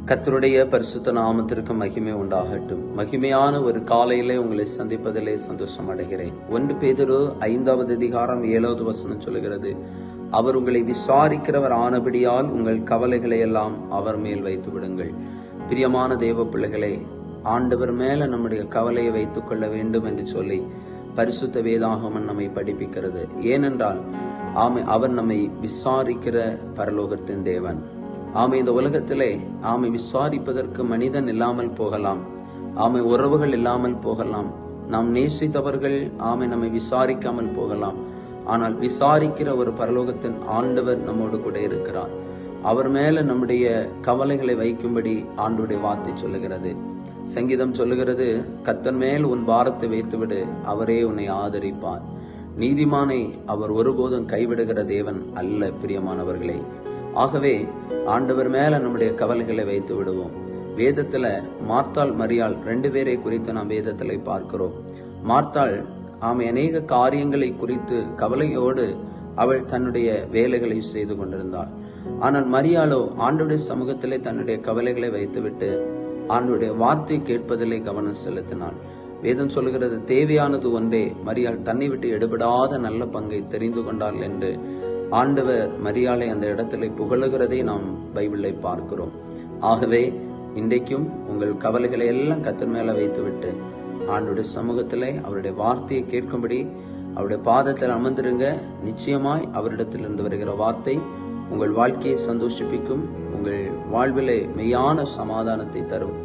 கர்த்தருடைய பரிசுத்த நாமத்திற்கு மகிமை உண்டாகட்டும். மகிமையான ஒரு காலையிலே உங்களை சந்திப்பதிலே சந்தோஷம் அடைகிறேன். 1 பேதுரு 5வது அதிகாரம் 7வது வசனம் சொல்லுகிறது, அவர் உங்களை விசாரிக்கிறவர் ஆனபடியால் உங்கள் கவலைகளை எல்லாம் அவர் மேல் வைத்து விடுங்கள். பிரியமான தேவ பிள்ளைகளே, ஆண்டவர் மேல நம்முடைய கவலையை வைத்துக் கொள்ள வேண்டும் என்று சொல்லி பரிசுத்த வேதாகமம் நம்மை படிப்பிக்கிறது. ஏனென்றால் அவர் நம்மை விசாரிக்கிற பரலோகத்தின் தேவன். இந்த உலகத்திலே விசாரிப்பதற்கு மனிதன் இல்லாமல் போகலாம், உறவுகள் இல்லாமல் போகலாம், நாம் நேசித்தவர்கள் நம்மை விசாரிக்காமல் போகலாம். ஆனால் விசாரிக்கிற ஒரு பரலோகத்தின் ஆண்டவர் நம்மோடு கூட இருக்கிறார். அவர் மேல நம்முடைய கவலைகளை வைக்கும்படி ஆண்டவருடைய வார்த்தை சொல்லுகிறது. சங்கீதம் சொல்லுகிறது, கர்த்தர் மேல் உன் பாரத்தை வைத்துவிடு, அவரே உன்னை ஆதரிப்பார். நீதிமானை அவர் ஒருபோதும் கைவிடுகிற தேவன் அல்ல. பிரியமானவர்களே, ஆகவே ஆண்டவர் மேல நம்முடைய கவலைகளை வைத்து விடுவோம். வேதத்துல மார்த்தாள் மரியாள் 2 பேரை குறித்து நாம் வேதத்துல பார்க்கிறோம். மார்த்தாள் அநேக காரியங்களை குறித்து கவலையோடு அவள் தன்னுடைய வேலைகளை செய்து கொண்டிருந்தாள். ஆனால் மரியாளோ ஆண்டவருடைய சமூகத்திலே தன்னுடைய கவலைகளை வைத்துவிட்டு ஆண்டவருடைய வார்த்தை கேட்பதிலே கவனம் செலுத்தினாள். வேதம் சொல்லுகிறது, தேவையானது ஒன்றே, மரியாள் தன்னை விட்டு எடுபடாத நல்ல பங்கை தெரிந்து கொண்டாள் என்று ஆண்டவர் மரியாளை அந்த இடத்துல புகழுகிறதை நாம் பைபிளை பார்க்கிறோம். ஆகவே இன்றைக்கும் உங்கள் கவலைகளை எல்லாம் கர்த்தர் மேல வைத்துவிட்டு ஆண்டவருடைய சமூகத்திலே அவருடைய வார்த்தையை கேட்கும்படி அவருடைய பாதத்தில் அமர்ந்திருங்க. நிச்சயமாய் அவரிடத்திலிருந்து வருகிற வார்த்தை உங்கள் வாழ்க்கையை சந்தோஷிப்பிக்கும், உங்கள் வாழ்விலே மெய்யான சமாதானத்தை தரும்.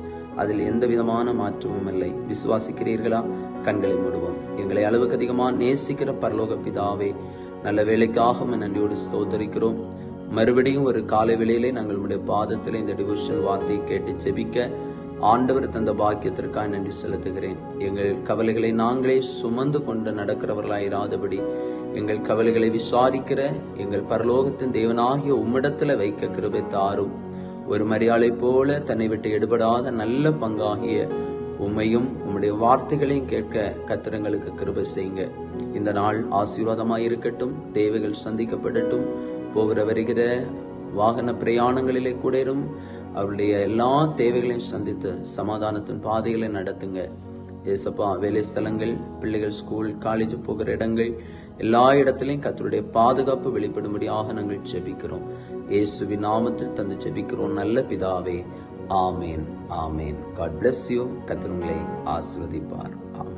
அதில் எந்த விதமான மாற்றமும் இல்லை. விசுவாசிக்கிறீர்களா? கண்களை மூடுவோம். எங்களை அளவுக்கு அதிகமாக நேசிக்கிற பரலோக பிதாவே, நல்ல வேலைக்காக நன்றியோடு ஸ்தோத்தரிக்கிறோம். மறுபடியும் ஒரு காலை வேளையிலே நாங்கள் உடைய பாதத்தில் இந்த டிவோஷன் வார்த்தையை கேட்டு ஜெபிக்க ஆண்டவர் தந்த பாக்கியத்திற்காக நன்றி செலுத்துகிறேன். எங்கள் கவலைகளை நாங்களே சுமந்து கொண்டு நடக்கிறவர்களாயிராதபடி எங்கள் கவலைகளை விசாரிக்கிற எங்கள் பரலோகத்தின் தேவனாகிய உம்மிடத்துல வைக்க கிருபை தாரும். ஒரு மரியாளை போல தன்னை விட்டு எடுபடாத நல்ல பங்காகிய உம்மையும் உம்முடைய வார்த்தைகளையும் கேட்க கர்த்தருக்கு கிருபை செய்யுங்க. இந்த நாள் ஆசீர்வாதமாயிருக்கட்டும். தேவைகள் சந்திக்கப்படட்டும். போகிற வருகிற வாகன பிரயாணங்களிலே கூட அவருடைய எல்லா தேவைகளையும் சந்தித்து சமாதானத்தின் பாதைகளை நடத்துங்க. ஏசப்பா, வேலை ஸ்தலங்கள், பிள்ளைகள் ஸ்கூல் காலேஜ் போகிற இடங்கள், எல்லா இடத்திலையும் கர்த்தருடைய பாதுகாப்பு வெளிப்படும்படியாக நாங்கள் ஜெபிக்கிறோம். இயேசுவின் நாமத்தில் தந்து ஜெபிக்கிறோம் நல்ல பிதாவே. ஆமேன், ஆமேன். God bless you. கர்த்தர் உங்களை ஆசீர்வதிப்பார். ஆமென்.